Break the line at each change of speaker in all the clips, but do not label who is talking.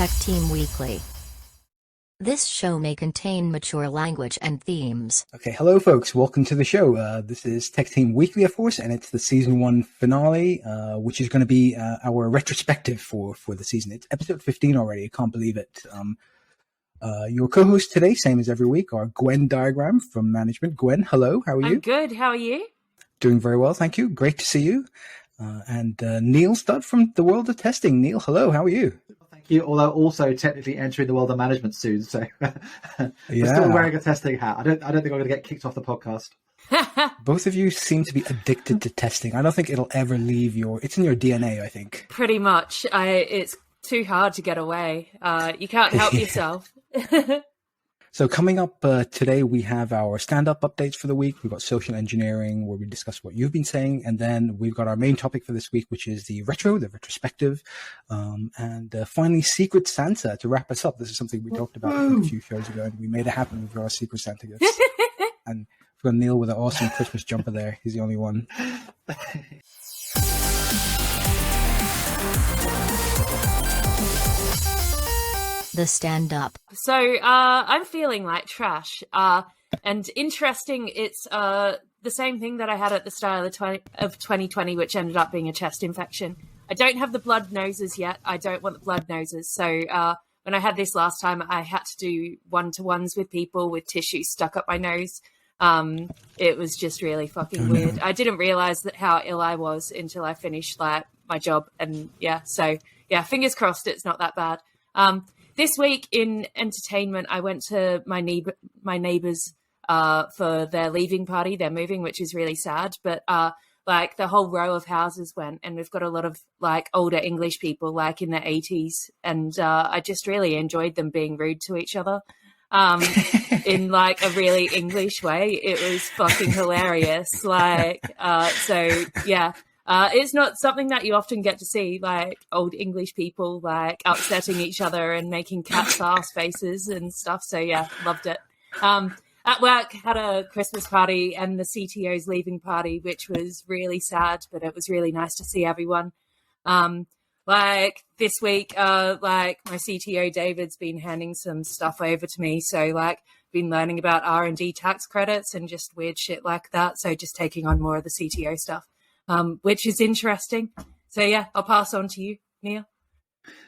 Tech Team Weekly. This show may contain mature language and themes.
Okay, hello folks, welcome to the show. This is Tech Team Weekly, of course, and it's the season 1 finale, which is going to be our retrospective for the season. It's episode 15 already, I can't believe it. Your co-host today, same as every week, are Gwen Diagram from management. Gwen, hello, how are you?
I'm good, how are you?
Doing very well, thank you. Great to see you. And Neil Studd from the world of testing. Neil, hello, how are you?
Thank you, although also technically entering the world of management soon, so I'm still wearing a testing hat. I don't think I'm going to get kicked off the podcast.
Both of you seem to be addicted to testing. I don't think it'll ever leave it's in your DNA, I think.
Pretty much. It's too hard to get away. You can't help yourself.
So coming up today, we have our stand-up updates for the week. We've got social engineering, where we discuss what you've been saying. And then we've got our main topic for this week, which is the retrospective. And finally, Secret Santa to wrap us up. This is something we talked about a few shows ago, and we made it happen with our Secret Santa gifts. And we've got Neil with an awesome Christmas jumper there. He's the only one.
The stand-up.
So I'm feeling like trash. And interesting, it's the same thing that I had at the start of 2020, which ended up being a chest infection. I don't have the blood noses yet. I don't want the blood noses. So when I had this last time, I had to do one-to-ones with people with tissue stuck up my nose. It was just really fucking weird. I didn't realize how ill I was until I finished my job. And fingers crossed it's not that bad. This week in entertainment, I went to my neighbours for their leaving party. They're moving, which is really sad. But the whole row of houses went, and we've got a lot of older English people in their 80s, and I just really enjoyed them being rude to each other in a really English way. It was fucking hilarious. It's not something that you often get to see, old English people upsetting each other and making cat's ass faces and stuff. So yeah, loved it. At work, had a Christmas party and the CTO's leaving party, which was really sad, but it was really nice to see everyone. This week, my CTO David's been handing some stuff over to me. So been learning about R&D tax credits and just weird shit like that. So just taking on more of the CTO stuff. Which is interesting. So yeah, I'll pass on to you, Neil.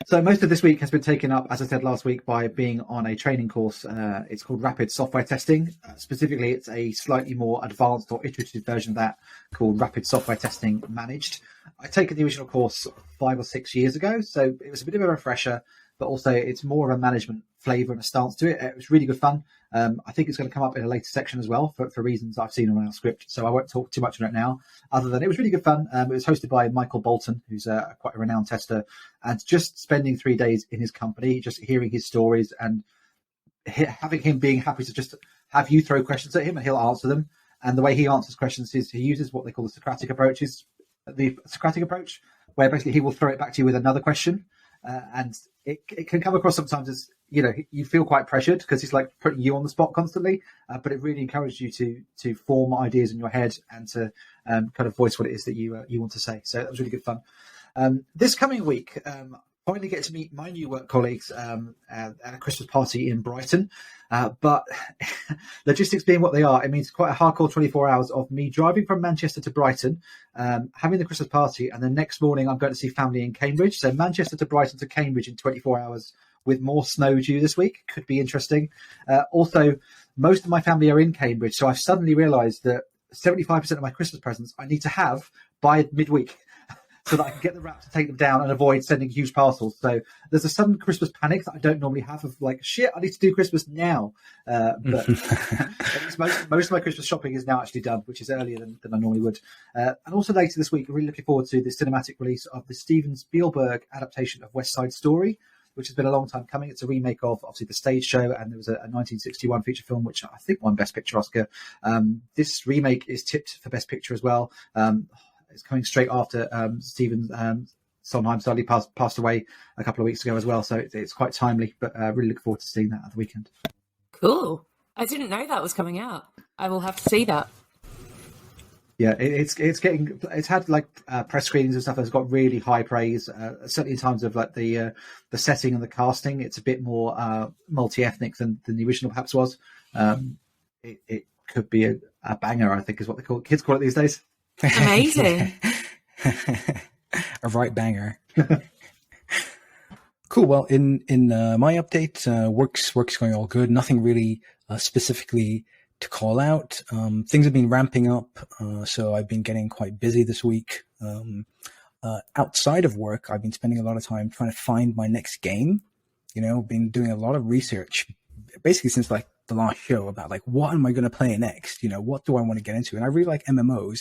So most of this week has been taken up, as I said last week, by being on a training course. It's called Rapid Software Testing. Specifically, it's a slightly more advanced or iterative version of that called Rapid Software Testing Managed. I taken the original course 5 or 6 years ago, so it was a bit of a refresher, but also it's more of a management flavour and a stance to it. It was really good fun. I think it's going to come up in a later section as well for reasons I've seen on our script, so I won't talk too much on it now, other than it was really good fun. It was hosted by Michael Bolton, who's quite a renowned tester, and just spending 3 days in his company, just hearing his stories and having him being happy to just have you throw questions at him and he'll answer them. And the way he answers questions is he uses what they call the Socratic approach, where basically he will throw it back to you with another question. And it can come across sometimes as, you feel quite pressured because he's putting you on the spot constantly, but it really encourages you to form ideas in your head and to kind of voice what it is that you want to say. So that was really good fun. This coming week, finally get to meet my new work colleagues at a Christmas party in Brighton. But logistics being what they are, it means quite a hardcore 24 hours of me driving from Manchester to Brighton, having the Christmas party, and the next morning I'm going to see family in Cambridge. So Manchester to Brighton to Cambridge in 24 hours with more snow due this week. Could be interesting. Also, most of my family are in Cambridge, so I've suddenly realised that 75% of my Christmas presents I need to have by midweek, so that I can get the wrap to take them down and avoid sending huge parcels. So there's a sudden Christmas panic that I don't normally have of shit, I need to do Christmas now. But at least most of my Christmas shopping is now actually done, which is earlier than I normally would. And also later this week, I'm really looking forward to the cinematic release of the Steven Spielberg adaptation of West Side Story, which has been a long time coming. It's a remake of, obviously, the stage show, and there was a 1961 feature film, which I think won Best Picture Oscar. This remake is tipped for Best Picture as well. It's coming straight after Stephen Sondheim sadly passed away a couple of weeks ago as well, so it's quite timely, but really look forward to seeing that at the weekend.
Cool. I didn't know that was coming out. I will have to see that.
Yeah, it's had like press screenings and stuff that's got really high praise. Certainly in terms of like the setting and the casting, it's a bit more multi-ethnic than the original perhaps was. It could be a banger, I think, is what kids call it these days.
Amazing.
A right banger. Cool. Well, in my update, work's going all good. Nothing really specifically to call out. Things have been ramping up, so I've been getting quite busy this week. Outside of work, I've been spending a lot of time trying to find my next game. Been doing a lot of research, basically since like the last show, about like what am I going to play next? What do I want to get into? And I really like MMOs,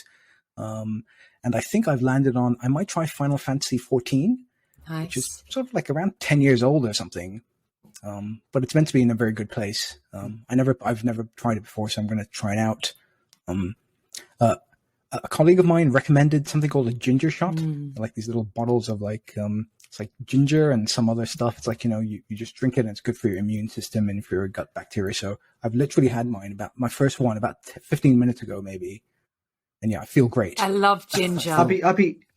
and I think I've landed on I might try Final Fantasy 14.
Nice.
Which is sort of like around 10 years old or something. But it's meant to be in a very good place. I've never tried it before, so I'm going to try it out. A colleague of mine recommended something called a ginger shot, like these little bottles of like, it's like ginger and some other stuff. It's like, you just drink it and it's good for your immune system and for your gut bacteria. So I've literally had my first one about 15 minutes ago, maybe. And yeah, I feel great.
I love ginger.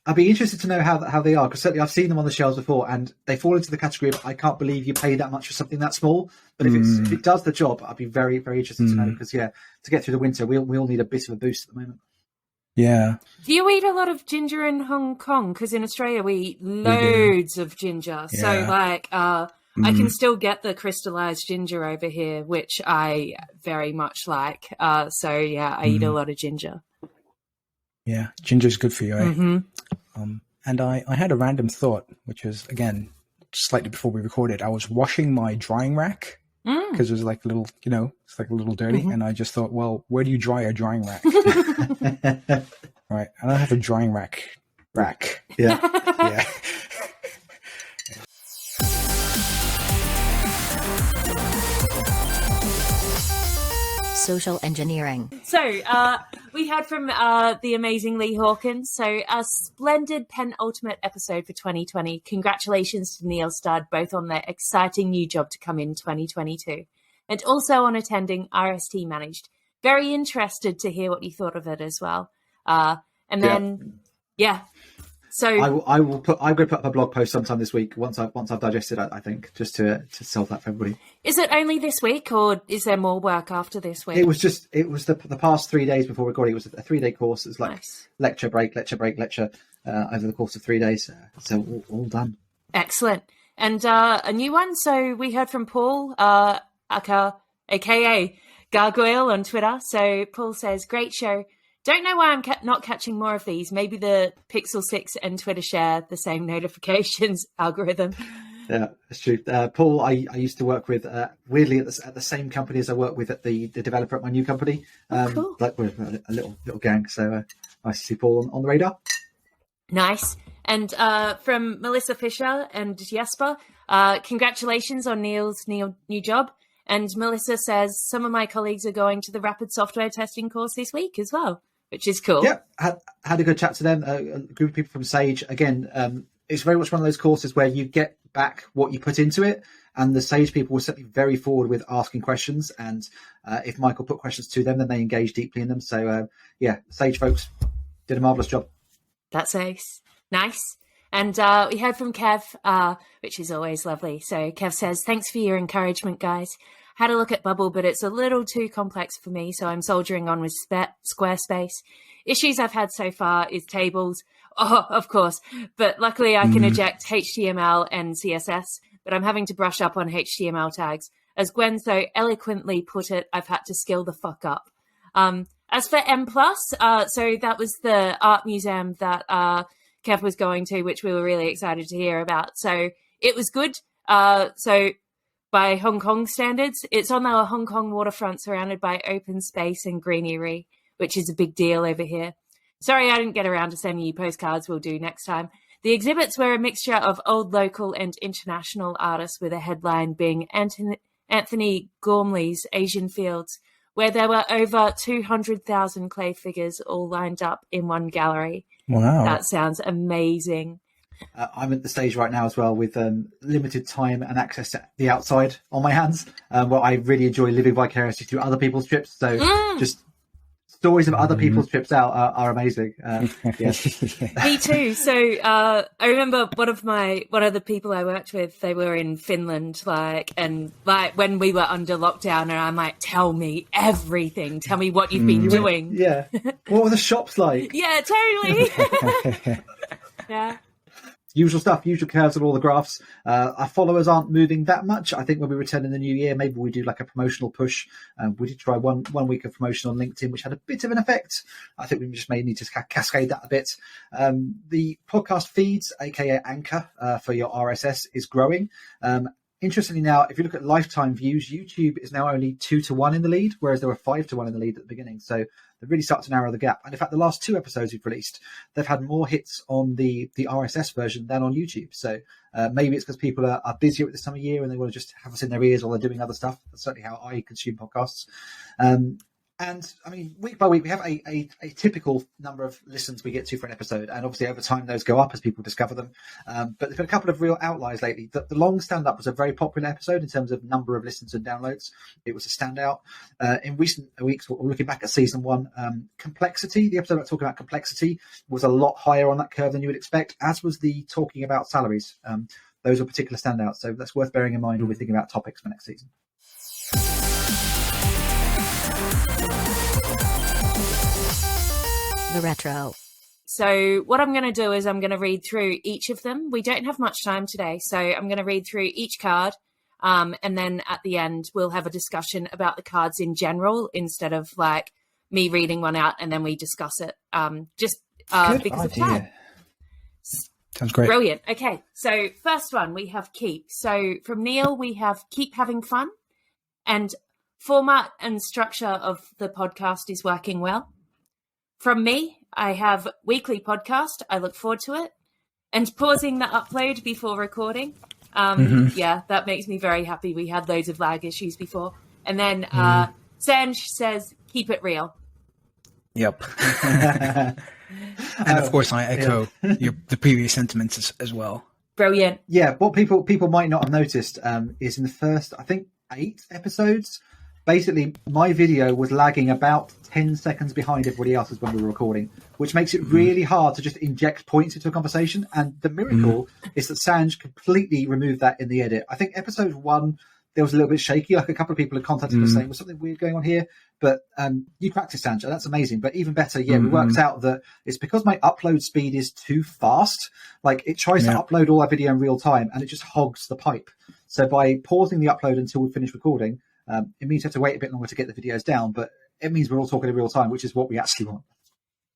I'd be interested to know how they are, because certainly I've seen them on the shelves before, and they fall into the category of I can't believe you pay that much for something that small. But if it does the job, I'd be very, very interested to know, because to get through the winter, we all need a bit of a boost at the moment.
Yeah.
Do you eat a lot of ginger in Hong Kong? Because in Australia we eat loads of ginger. Yeah. So like I can still get the crystallized ginger over here, which I very much like. So yeah, I eat a lot of ginger.
Yeah, ginger's good for you, eh?
Mm-hmm.
And I had a random thought, which was, again, slightly before we recorded. I was washing my drying rack because it was like a little, it's like a little dirty. And I just thought, well, where do you dry a drying rack? Right. I don't have a drying rack.
Yeah.
Yeah.
Social engineering.
So we heard from the amazing Lee Hawkins. So a splendid penultimate episode for 2020. Congratulations to Neil Studd, both on their exciting new job to come in 2022 and also on attending RST Managed. Very interested to hear what you thought of it as well. And then, So
I'm going to put up a blog post sometime this week once I've digested it, I think, just to solve that for everybody.
Is it only this week, or is there more work after this week?
It was the past 3 days before recording. It was a 3-day course. It was like
nice.
lecture over the course of 3 days. So all done.
Excellent. And a new one. So we heard from Paul, aka Gargoyle on Twitter. So Paul says, great show. Don't know why I'm not catching more of these. Maybe the Pixel 6 and Twitter share the same notifications algorithm. Yeah,
that's true. Paul, I used to work with, weirdly, at the same company as I work with at the developer at my new company.
Cool.
Like we're a little gang. So nice to see Paul on the radar.
Nice. And from Melissa Fisher and Jesper, congratulations on Neil's new job. And Melissa says, some of my colleagues are going to the rapid software testing course this week as well, which is cool.
Yeah, had a good chat to them. A group of people from Sage. Again, it's very much one of those courses where you get back what you put into it. And the Sage people were certainly very forward with asking questions. And if Michael put questions to them, then they engage deeply in them. So, Sage folks did a marvellous job.
That's ace. Nice. And we heard from Kev, which is always lovely. So Kev says, thanks for your encouragement, guys. Had a look at Bubble, but it's a little too complex for me, so I'm soldiering on with Squarespace. Issues I've had so far is tables. Oh, of course. But luckily I can eject HTML and CSS, but I'm having to brush up on HTML tags. As Gwen so eloquently put it, I've had to skill the fuck up. As for M+, so that was the art museum that Kev was going to, which we were really excited to hear about. So it was good. So by Hong Kong standards, it's on our Hong Kong waterfront surrounded by open space and greenery, which is a big deal over here. Sorry I didn't get around to sending you postcards. We'll do next time. The exhibits were a mixture of old local and international artists, with a headline being Anthony Gormley's Asian Fields, where there were over 200,000 clay figures all lined up in one gallery.
Wow.
That sounds amazing.
I'm at the stage right now as well with limited time and access to the outside on my hands. Well, I really enjoy living vicariously through other people's trips. So stories of other people's trips out are amazing. Yeah.
Me too. So I remember one of the people I worked with, they were in Finland, and when we were under lockdown, and I'm like, tell me everything. Tell me what you've been doing.
Yeah. What were the shops like?
Yeah, totally. Yeah.
Usual stuff, usual curves on all the graphs. Our followers aren't moving that much. I think when we return in the new year, maybe we do like a promotional push. We did try one week of promotion on LinkedIn, which had a bit of an effect. I think we just may need to cascade that a bit. The podcast feeds, aka Anchor, for your RSS is growing. Interestingly now, if you look at lifetime views, YouTube is now only 2-1 in the lead, whereas there were 5-1 in the lead at the beginning. So they really start to narrow the gap. And in fact, the last 2 episodes we've released, they've had more hits on the RSS version than on YouTube. So maybe it's because people are busier at this time of year and they want to just have us in their ears while they're doing other stuff. That's certainly how I consume podcasts. And I mean, week by week, we have a typical number of listens we get to for an episode. And obviously over time, those go up as people discover them. But there's been a couple of real outliers lately. The long stand-up was a very popular episode in terms of number of listens and downloads. It was a standout. In recent weeks, we're looking back at season 1, complexity, the episode about talking about complexity was a lot higher on that curve than you would expect, as was the talking about salaries. Those are particular standouts. So that's worth bearing in mind when we're thinking about topics for next season.
The retro.
So what I'm going to do is I'm going to read through each of them. We don't have much time today, so I'm going to read through each card. And then at the end, we'll have a discussion about the cards in general instead of like me reading one out and then we discuss it. Because of time.
Sounds great.
Brilliant. Okay. So first one, we have keep. So from Neil, we have keep having fun, and format and structure of the podcast is working well. From me, I have weekly podcast. I look forward to it. And pausing the upload before recording. Yeah, that makes me very happy. We had loads of lag issues before. And then Sanj says, keep it real.
Yep. And of course, I echo the previous sentiments as well.
Brilliant.
Yeah, what people might not have noticed is in the first, I think, 8 episodes, basically my video was lagging about 10 seconds behind everybody else's when we were recording, which makes it really hard to just inject points into a conversation. And the miracle is that Sanj completely removed that in the edit. I think episode 1, there was a little bit shaky. Like a couple of people had contacted us saying, was something weird going on here? But you practice, Sanj, and that's amazing. But even better, we worked out that it's because my upload speed is too fast. Like it tries to upload all our video in real time and it just hogs the pipe. So by pausing the upload until we finish recording, it means you have to wait a bit longer to get the videos down, but it means we're all talking in real time, which is what we actually want.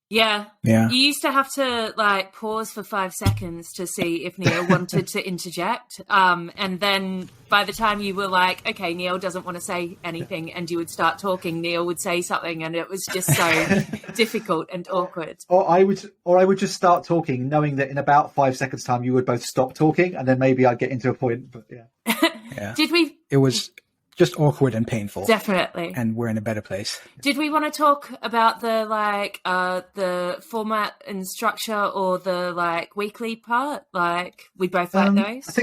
Yeah. You used to have to like pause for 5 seconds to see if Neil wanted to interject. And then by the time you were like, okay, Neil doesn't want to say anything, and you would start talking, Neil would say something, and it was just so difficult and awkward. Or
I would just start talking, knowing that in about 5 seconds time you would both stop talking, and then maybe I'd get into a point. But
It was just awkward and painful.
Definitely.
And we're in a better place.
Did we want to talk about the format and structure or the weekly part? Like we both like those?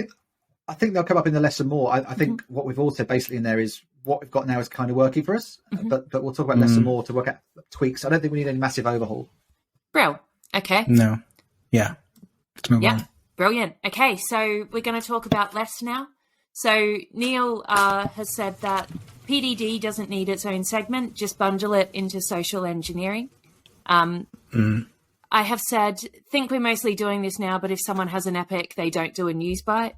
I think they'll come up in the lesson more. I think what we've all said basically in there is what we've got now is kind of working for us, but we'll talk about lesson more to work out tweaks. I don't think we need any massive overhaul.
Brill. Okay.
No. Yeah. Let's move on.
Brilliant. Okay, so we're going to talk about less now. So Neil has said that PDD doesn't need its own segment, just bundle it into social engineering. I have said, think we're mostly doing this now, but if someone has an epic, they don't do a news bite.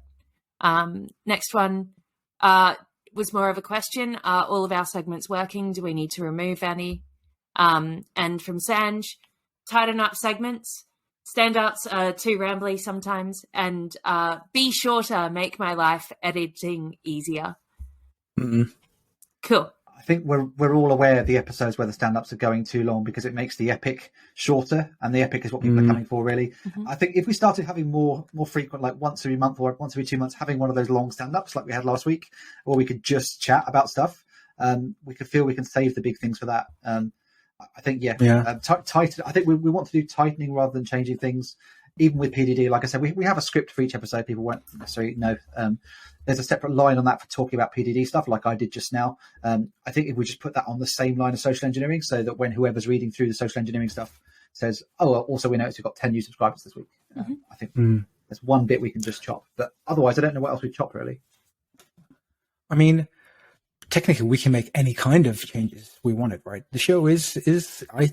Next one was more of a question. Are all of our segments working? Do we need to remove any? And from Sanj, tighten up segments. Stand-ups are too rambly sometimes, and be shorter, make my life editing easier. Cool.
I think we're all aware of the episodes where the stand-ups are going too long because it makes the epic shorter, and the epic is what people are coming for, really. I think if we started having more frequent, like once every month or once every 2 months, having one of those long stand-ups like we had last week, where we could just chat about stuff, we could feel we can save the big things for that. I think, tight. I think we want to do tightening rather than changing things. even with PDD, like I said, we have a script for each episode. People won't necessarily know. There's a separate line on that for talking about PDD stuff, like I did just now. I think if we just put that on the same line as social engineering, so that when whoever's reading through the social engineering stuff says, "Oh, also we noticed we've got 10 new subscribers this week," I think there's one bit we can just chop. But otherwise, I don't know what else we chop really.
I mean, technically, we can make any kind of changes we wanted, right? The show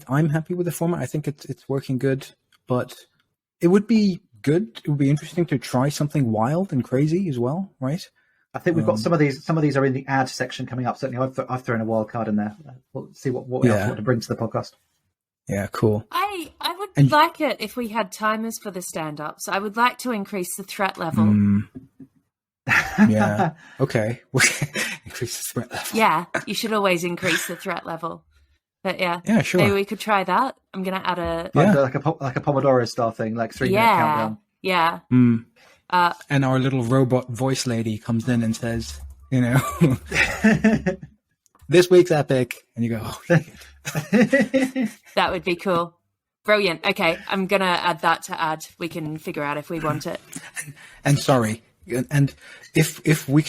I'm happy with the format. I think it's working good, but it would be good. It would be interesting to try something wild and crazy as well, right?
I think we've got some of these. Some of these are in the ad section coming up. Certainly, I've thrown a wild card in there. We'll see what else we want to bring to the podcast.
Yeah, cool.
I would like it if we had timers for the stand-ups. I would like to increase the threat level.
Yeah. Okay. Increase the threat level.
Yeah, you should always increase the threat level. But yeah,
sure.
Maybe we could try that. I'm gonna add a
like a Pomodoro style thing, like 3-minute countdown.
Yeah.
And our little robot voice lady comes in and says, this week's epic, and you go, oh, shit.
That would be cool. Brilliant. Okay, I'm gonna add that to ad. We can figure out if we want it.
And sorry. And if we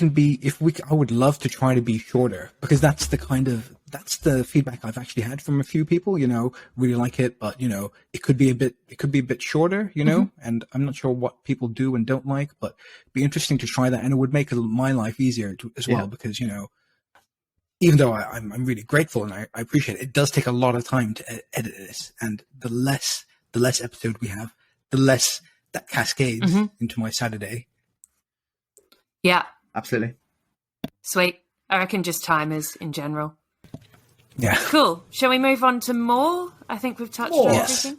I would love to try to be shorter, because that's the feedback I've actually had from a few people, really like it, but it could be a bit shorter, and I'm not sure what people do and don't like, but it'd be interesting to try that, and it would make my life easier as well, because, even though I'm really grateful and I appreciate it, it does take a lot of time to edit this, and the less episode we have, the less that cascades into my Saturday.
Yeah.
Absolutely.
Sweet. I reckon just timers in general.
Yeah.
Cool. Shall we move on to more? I think we've touched on everything.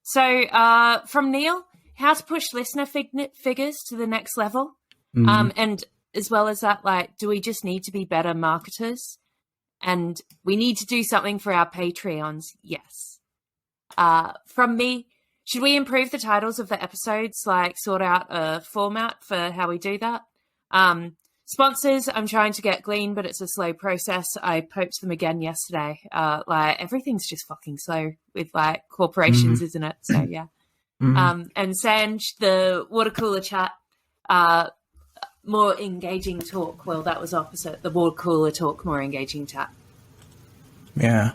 So from Neil, how to push listener figures to the next level. And as well as that, do we just need to be better marketers? And we need to do something for our Patreons. Yes. From me, should we improve the titles of the episodes, sort out a format for how we do that? Sponsors, I'm trying to get Glean, but it's a slow process. I poked them again yesterday. Everything's just fucking slow with corporations, isn't it? So yeah. And Sanj, the water cooler chat, more engaging talk. Well, that was opposite. The water cooler talk, more engaging chat.
Yeah.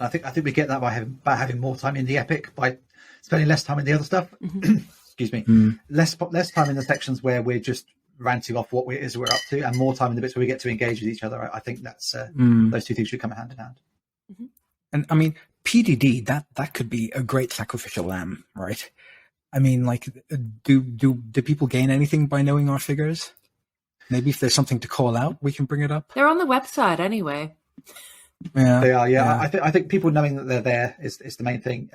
I think we get that by having more time in the epic, by spending less time in the other stuff. Excuse me. Less time in the sections where we're just ranting off what it is we're up to, and more time in the bits where we get to engage with each other. I think that's those two things should come hand in hand.
And I mean, PDD, that could be a great sacrificial lamb, right? I mean, do people gain anything by knowing our figures? Maybe if there's something to call out, we can bring it up.
They're on the website anyway.
Yeah,
they are. Yeah. I think people knowing that they're there is the main thing.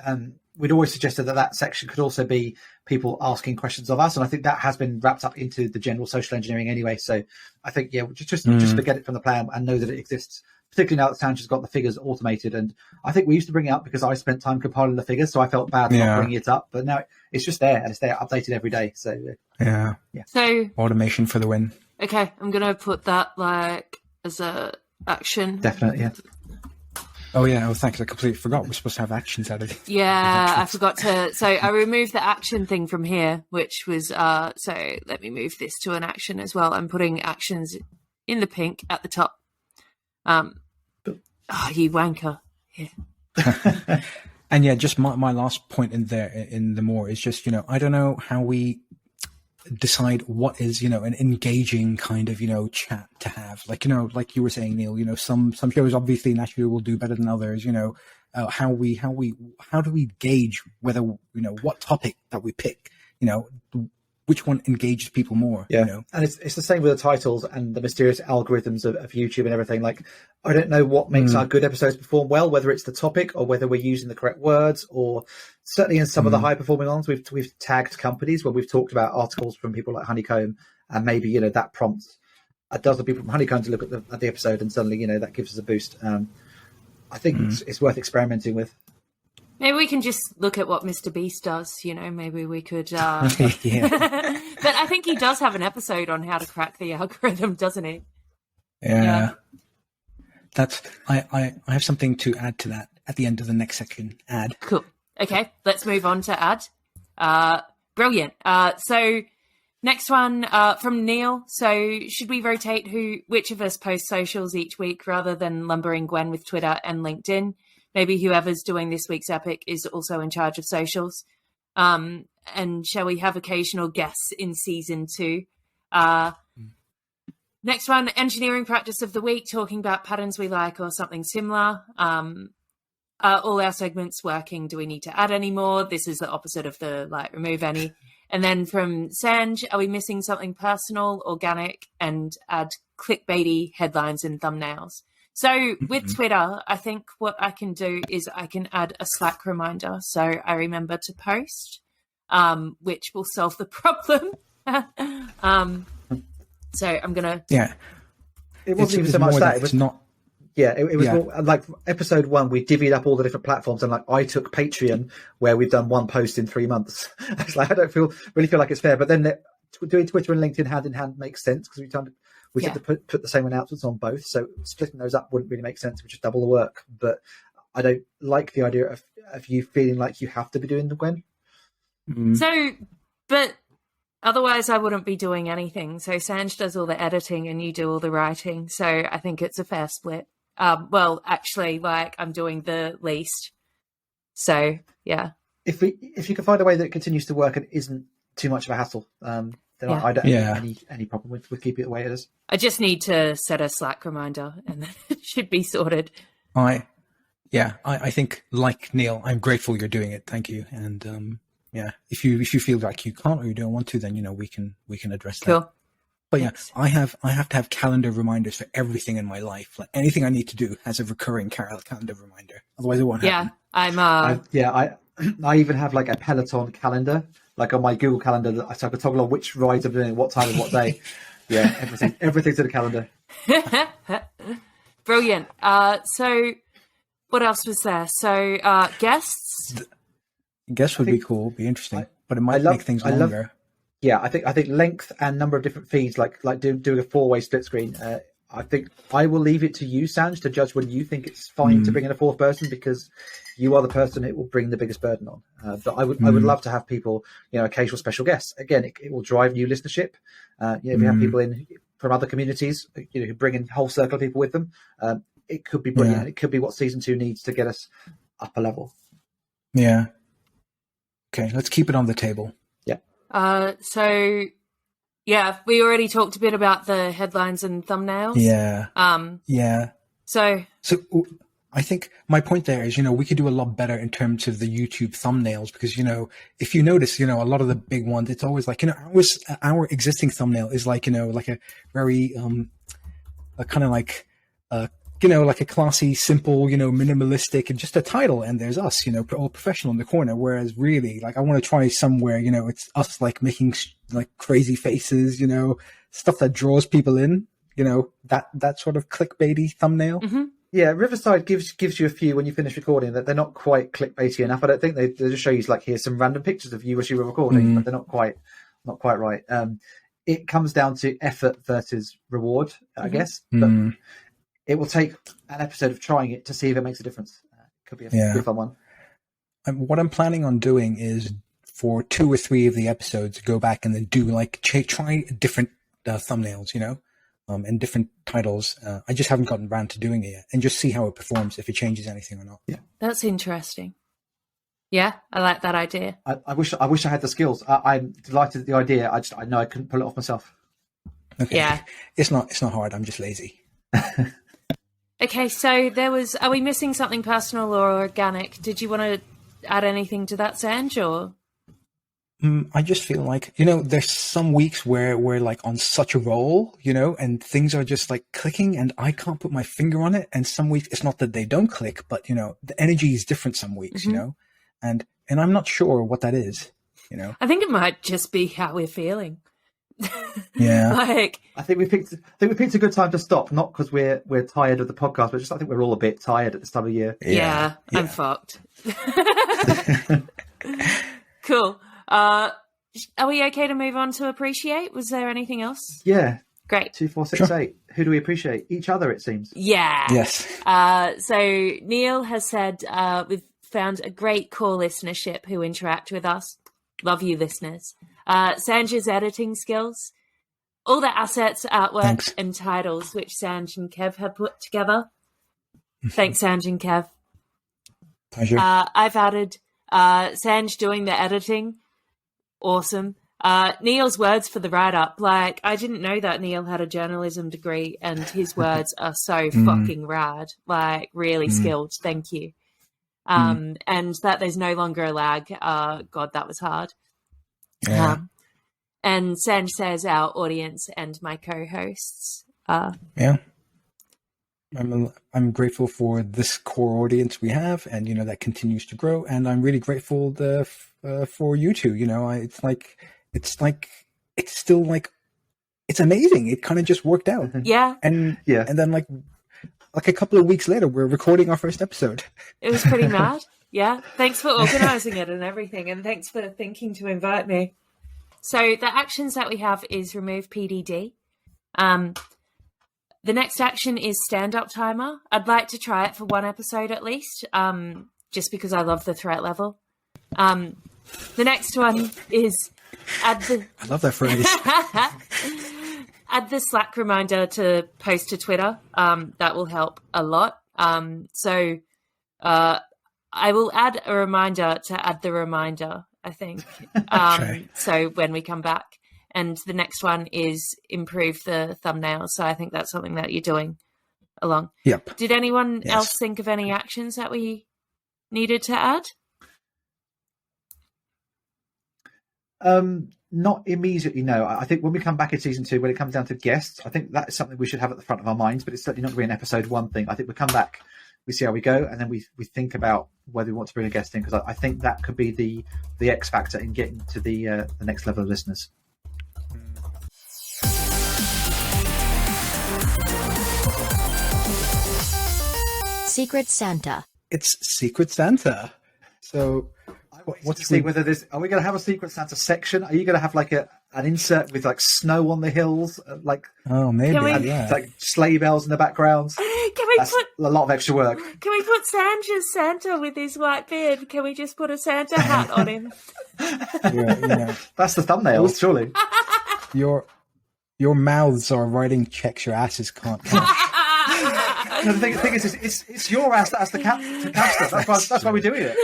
We'd always suggested that section could also be people asking questions of us, and I think that has been wrapped up into the general social engineering anyway. So I think just forget it from the plan and know that it exists. Particularly now that Sanj has got the figures automated, and I think we used to bring it up because I spent time compiling the figures, so I felt bad not bringing it up. But now it's just there, and it's there updated every day. So
yeah.
So
automation for the win.
Okay, I'm gonna put that as a action.
Definitely, yeah.
Oh yeah, thanks. I completely forgot we're supposed to have actions added.
Yeah, I forgot to. So I removed the action thing from here, which was so let me move this to an action as well. I'm putting actions in the pink at the top. You wanker. Yeah.
And yeah, just my last point in the more is just, I don't know how we decide what is, an engaging kind of, chat to have. Like you were saying, Neil, some shows obviously naturally will do better than others, how do we gauge whether, what topic that we pick, which one engages people more?
Yeah, and it's the same with the titles and the mysterious algorithms of YouTube and everything. I don't know what makes our good episodes perform well, whether it's the topic or whether we're using the correct words, or certainly in some of the high performing ones, we've tagged companies where we've talked about articles from people like Honeycomb, and maybe that prompts a dozen people from Honeycomb to look at the episode, and suddenly that gives us a boost. I think it's worth experimenting with.
Maybe we can just look at what Mr. Beast does, maybe we could...
Yeah.
But I think he does have an episode on how to crack the algorithm, doesn't he?
Yeah. I have something to add to that at the end of the next section. Add.
Cool. Okay, let's move on to add. Brilliant. So next one from Neil. So should we rotate which of us posts socials each week rather than lumbering Gwen with Twitter and LinkedIn? Maybe whoever's doing this week's epic is also in charge of socials. And shall we have occasional guests in season 2? Next one, engineering practice of the week, talking about patterns we like or something similar. All our segments working. Do we need to add any more? This is the opposite of the remove any. And then from Sanj, are we missing something personal, organic, and add clickbaity headlines and thumbnails? So with Twitter, I think what I can do is I can add a Slack reminder so I remember to post, which will solve the problem. So I'm going to...
Yeah.
It wasn't even so much that. It was
not...
Yeah, it was more, like episode 1, we divvied up all the different platforms, and I took Patreon, where we've done one post in 3 months. It's I don't really feel like it's fair, but then doing Twitter and LinkedIn hand in hand makes sense because we had to put the same announcements on both, so splitting those up wouldn't really make sense, which is double the work. But I don't like the idea of you feeling like you have to be doing the Gwen.
So, but otherwise I wouldn't be doing anything. So Sanj does all the editing and you do all the writing. So I think it's a fair split. Well, actually, I'm doing the least. So, yeah. If
you can find a way that continues to work and isn't too much of a hassle, then I don't have any problem with keeping it the way it is.
I just need to set a Slack reminder and then it should be sorted.
I think, like Neil, I'm grateful you're doing it. Thank you. And if you feel like you can't or you don't want to, then we can address that.
Cool.
But I have to have calendar reminders for everything in my life. Like anything I need to do has a recurring calendar reminder. Otherwise, it won't happen.
I even have a Peloton calendar, on my Google Calendar, so I can toggle on which rides I'm doing, what time and what day. Yeah, everything's in the calendar.
Brilliant. So, what else was there? So, guests.
Guests would be cool, be interesting, but it might make things longer.
I think length and number of different feeds, like doing a 4-way split screen. I think I will leave it to you, Sanj, to judge when you think it's fine to bring in a fourth person, because you are the person it will bring the biggest burden on. But I would love to have people, occasional special guests. Again, it will drive new listenership. If you have people in from other communities, who bring in a whole circle of people with them, it could be brilliant. Yeah. It could be what season 2 needs to get us up a level.
Yeah. Okay, let's keep it on the table.
We already talked a bit about the headlines and thumbnails. So
I think my point there is, we could do a lot better in terms of the YouTube thumbnails, because, if you notice, a lot of the big ones, it's always our existing thumbnail is like a very, kind of like a classy, simple, minimalistic, and just a title, and there's us, all professional in the corner. Whereas really, I want to try somewhere, it's us making crazy faces, stuff that draws people in, that sort of clickbaity thumbnail.
Mm-hmm.
Yeah, Riverside gives you a few when you finish recording that they're not quite clickbaity enough. I don't think they just show you here's some random pictures of you as you were recording, but they're not quite right. It comes down to effort versus reward, I guess. But it will take an episode of trying it to see if it makes a difference. Could be a good fun one.
What I'm planning on doing is for 2 or 3 of the episodes, go back and then do try different thumbnails, and different titles. I just haven't gotten around to doing it yet, and just see how it performs, if it changes anything or not.
Yeah,
that's interesting. Yeah, I like that idea.
I wish I had the skills. I'm delighted at the idea. I know I couldn't pull it off myself.
Okay.
Yeah,
it's not hard. I'm just lazy.
Okay, so are we missing something personal or organic? Did you want to add anything to that, Sanj, or?
I just feel there's some weeks where we're on such a roll, and things are just clicking and I can't put my finger on it. And some weeks it's not that they don't click, but the energy is different some weeks, and I'm not sure what that is,
I think it might just be how we're feeling.
Yeah.
I think we picked a good time to stop, not because we're tired of the podcast, but just I think we're all a bit tired at this time of year.
Yeah. I'm fucked. Cool. Are we okay to move on to appreciate? Was there anything else?
Yeah.
Great.
2, 4, 6, 8. Who do we appreciate? Each other, it seems.
Yeah.
Yes.
So Neil has said we've found a great core listenership who interact with us. Love you, listeners. Sanj's editing skills. All the assets, artwork,
Thanks.
and titles which Sanj and Kev have put together. Thanks, Sanj and Kev.
Pleasure.
I've added Sanj doing the editing. Awesome. Neil's words for the write-up. Like, I didn't know that Neil had a journalism degree, and his words are so fucking rad. Like, really skilled. Thank you. And that there's no longer a lag. God, that was hard.
Yeah.
And Sanj says our audience and my co-hosts.
Yeah. I'm grateful for this core audience we have, and that continues to grow. And I'm really grateful for you two. It's still like it's amazing. It kind of just worked out.
Yeah.
And then like a couple of weeks later, we're recording our first episode.
It was pretty mad. Yeah. Thanks for organizing it and everything, and thanks for thinking to invite me. So the actions that we have is remove PDD. The next action is stand-up timer. I'd like to try it for one episode at least, just because I love the threat level. The next one is add the...
I love that phrase.
Add the Slack reminder to post to Twitter. That will help a lot. So I will add a reminder to add the reminder, I think.
Okay.
So when we come back. And the next one is improve the thumbnail. So I think that's something that you're doing along.
Yep.
Did anyone else think of any actions that we needed to add?
Not immediately, no. I think when we come back in season 2, when it comes down to guests, I think that is something we should have at the front of our minds, but it's certainly not going to be an episode 1 thing. I think we come back, we see how we go, and then we think about whether we want to bring a guest in, because I think that could be the X factor in getting to the next level of listeners.
Secret Santa.
It's Secret Santa. So
What's to see whether are we going to have a Secret Santa section? Are you going to have like an insert with like snow on the hills, like
maybe
like sleigh bells in the background? That's a lot of extra work.
Can we put Sanj as Santa with his white beard? Can we just put a Santa hat on him?
That's the thumbnail, surely.
Your mouths are writing checks your asses can't cash.
No, the thing is, it's your ass that's the caster. That's why we're doing it.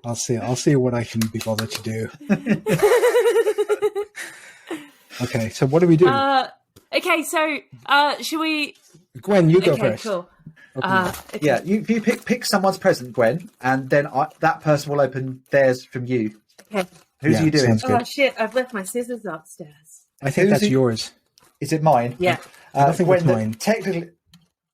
I'll see what I can be bothered to do. Okay, so what do we do?
Okay, so should we?
Gwen, you go first.
Cool.
Okay.
Yeah, you pick someone's present, Gwen, and then that person will open theirs from you.
Okay.
Who's are you doing?
Oh shit! I've left my scissors upstairs.
I think that's yours.
Is it mine?
Yeah.
I think
Gwen,
it's mine.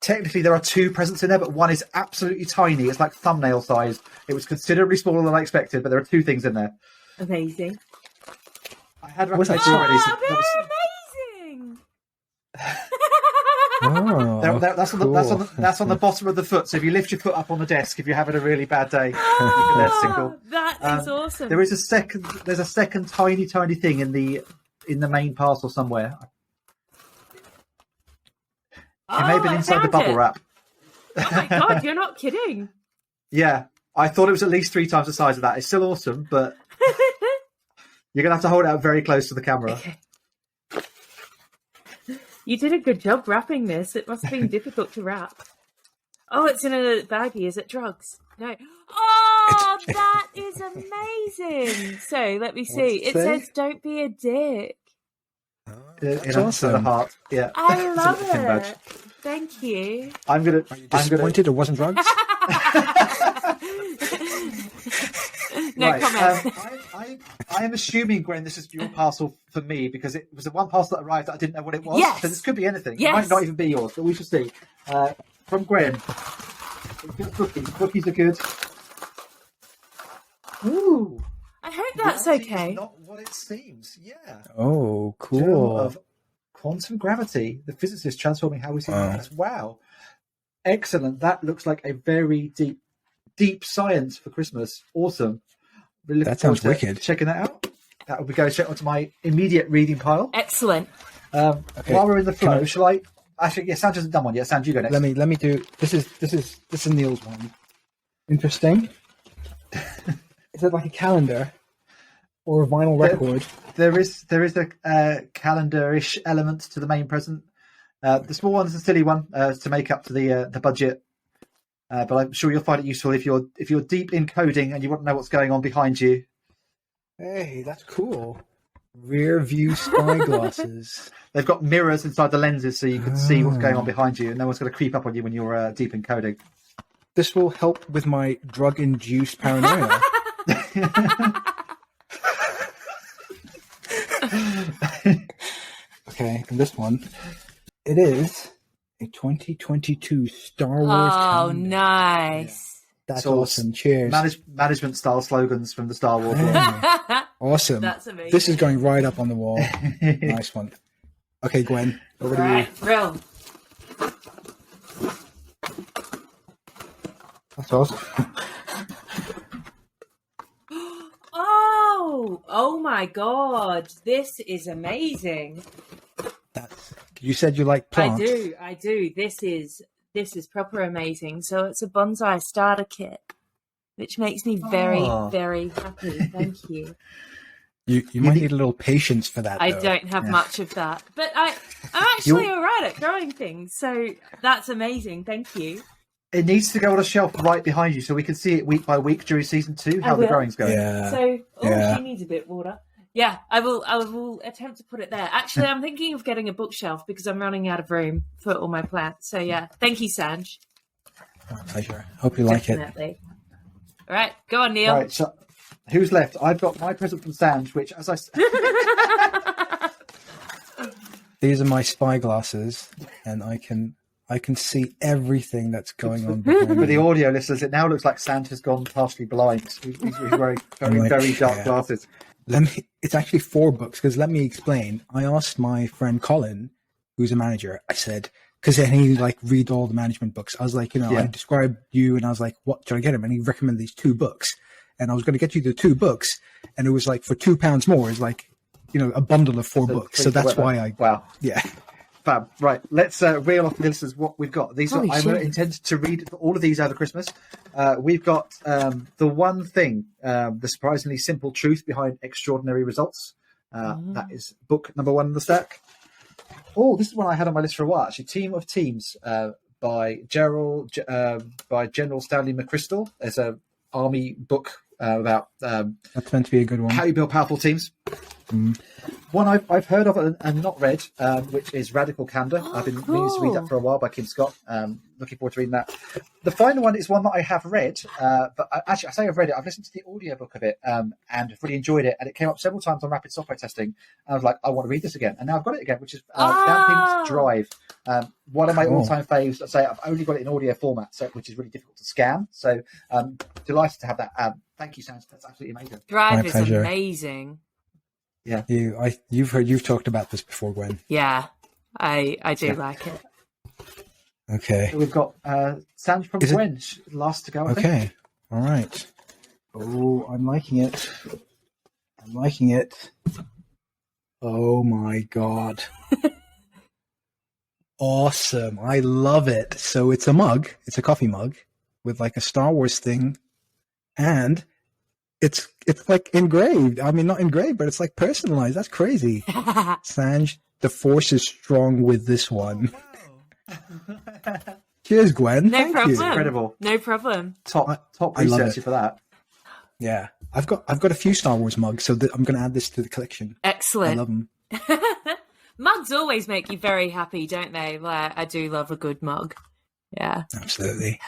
Technically, there are 2 presents in there, but one is absolutely tiny. It's like thumbnail size. It was considerably smaller than I expected, but there are 2 things in there.
Amazing.
I had
What's that
already.
They're amazing.
That's on the bottom of the foot. So if you lift your foot up on the desk, if you're having a really bad day, that's single.
That is awesome.
There is a second. There's a second tiny thing in the main parcel somewhere. It may have been inside the bubble wrap.
Oh my god, you're not kidding.
Yeah, I thought it was at least 3 times the size of that. It's still awesome, but you're going to have to hold it out very close to the camera.
Okay. You did a good job wrapping this. It must have been difficult to wrap. Oh, it's in a baggie. Is it drugs? No. Oh, that is amazing. So, let me see. It says, don't be a dick.
It's awesome. The heart. Yeah.
I love it. Thank you.
Are you disappointed it wasn't drugs?
No comment.
I am assuming, Gwen, this is your parcel for me because it was the one parcel that arrived that I didn't know what it was.
Yes.
So this could be anything.
Yes.
It might not even be yours, but we shall see. From Gwen. Cookies. Cookies are good. Ooh.
I hope that's okay.
Not what it seems. Yeah.
Oh, cool.
Journal of Quantum Gravity, the physicist transforming how we see things. Wow. Excellent. That looks like a very deep science for Christmas. Awesome. Really
that sounds wicked.
Checking that out. That will be going straight onto my immediate reading pile.
Excellent.
Okay.
While we're in the flow, shall I? Actually, yeah, Sanj hasn't done one yet. Sanj, you go next.
Let me do. This is Neil's one. Interesting. Is it like a calendar? or a vinyl record.
There is a calendar-ish element to the main present. The small one is a silly one to make up to the budget. But I'm sure you'll find it useful if you're deep in coding and you want to know what's going on behind you.
Hey, that's cool. Rear view spy glasses.
They've got mirrors inside the lenses so you can see what's going on behind you, and no one's going to creep up on you when you're deep in coding.
This will help with my drug-induced paranoia. Okay, and this one, it is a 2022 Star Wars calendar.
Nice.
That's
So
awesome. Cheers.
Management style slogans from the Star Wars world.
Awesome.
That's amazing.
This is going right up on the wall. Nice one. Okay, Gwen, over to you.
Right, Brill.
That's awesome.
Oh my God. This is amazing.
You said you like plants.
I do. This is proper amazing. So it's a bonsai starter kit, which makes me very, very happy. Thank you.
You might need a little patience for that,
I
though.
don't have much of that, but I'm actually all right at growing things. So that's amazing. Thank you.
It needs to go on a shelf right behind you so we can see it week by week during season 2 how the growing's going.
Yeah.
So, she needs a bit of water. Yeah, I will attempt to put it there. Actually, I'm thinking of getting a bookshelf because I'm running out of room for all my plants. So yeah, thank you, Sanj.
My pleasure. Hope you like it.
Definitely. All right, go on, Neil.
Right, so who's left? I've got my present from Sanj, which, as I said...
These are my spy glasses, and I can see everything that's going on behind
For the
me.
audio listeners, it now looks like Santa's gone partially blind. He's wearing very dark glasses.
It's actually 4 books, because let me explain. I asked my friend Colin, who's a manager, I said, because he read all the management books. I was like, I described you, and I was like, what should I get him? And he recommended these 2 books. And I was going to get you the 2 books, and it was like for £2 more, it's like, a bundle of 4 books. So that's why
Wow.
Yeah.
Fab. Right, let's reel off the listeners what we've got. These are, I intended to read all of these over Christmas. We've got The One Thing, the surprisingly simple truth behind extraordinary results. That is book number 1 in the stack. Oh, this is one I had on my list for a while, actually. Team of Teams by General Stanley McChrystal. There's an army book about
That's meant to be a good one.
how you build powerful teams. One I've heard of and not read, which is Radical Candor. I've been meaning to read that for a while by Kim Scott. Looking forward to reading that. The final one is one that I have read, but I say I've read it. I've listened to the audiobook of it and really enjoyed it. And it came up several times on Rapid Software Testing. And I was like, I want to read this again. And now I've got it again, which is Damping's Drive. One of my all-time faves. I'd say I've only got it in audio format, which is really difficult to scan. So delighted to have that. Thank you, Sanj. That's absolutely amazing.
Drive
My
is
pleasure.
amazing.
Yeah,
you've talked about this before, Gwen.
Yeah, I do like it.
Okay.
so we've got Sanj from Gwen, last to go. I think.
Okay. All right. Oh, I'm liking it. Oh my God. Awesome. I love it. So it's a mug. It's a coffee mug with a Star Wars thing, and it's engraved. I mean, not engraved, but it's personalized. That's crazy. Sanj, the force is strong with this one. Cheers, Gwen.
No problem.
You.
Incredible.
No problem.
Top
I love
researcher
it.
for that.
Yeah, I've got a few Star Wars mugs, so I'm going to add this to the collection.
Excellent.
I love them.
Mugs always make you very happy, don't they? I do love a good mug. Yeah.
Absolutely.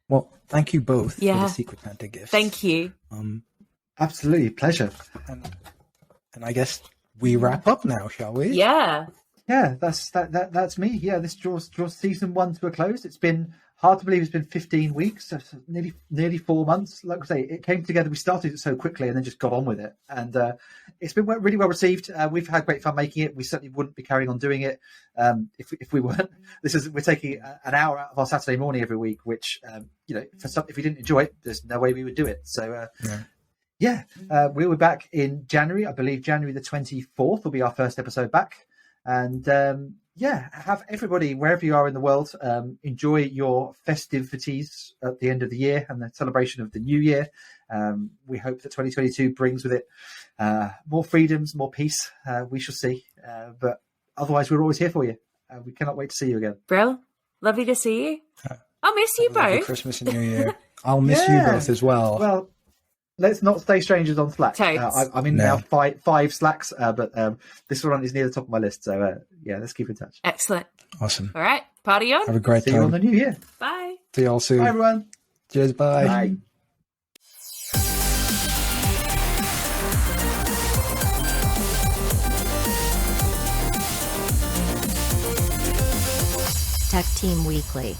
Well, thank you both for the Secret Santa gifts.
Thank you.
Absolutely, pleasure.
And I guess we wrap up now, shall we?
Yeah.
Yeah, that's me. Yeah, this draws season 1 to a close. It's been hard to believe it's been 15 weeks, so nearly 4 months. Like I say, it came together. We started it so quickly and then just got on with it. And it's been really well received. We've had great fun making it. We certainly wouldn't be carrying on doing it if we weren't. We're taking an hour out of our Saturday morning every week, which if we didn't enjoy it, there's no way we would do it. So we'll be back in January. I believe January the 24th will be our first episode back. And yeah, have everybody, wherever you are in the world, enjoy your festivities at the end of the year and the celebration of the new year. We hope that 2022 brings with it more freedoms, more peace. We shall see. But otherwise, we're always here for you. We cannot wait to see you again.
Brill, lovely to see you. I'll miss you
Have a lovely
both.
Christmas and New Year. I'll miss you both as well.
Well, let's not stay strangers on Slack.
Totes.
I'm in now five Slacks, but this one is near the top of my list. So yeah, let's keep in touch.
Excellent.
Awesome.
All right, party on.
Have a great
See you on the
time.
new year.
Bye.
See you all soon.
Bye, everyone.
Cheers. Bye.
Bye.
Tech Team Weekly.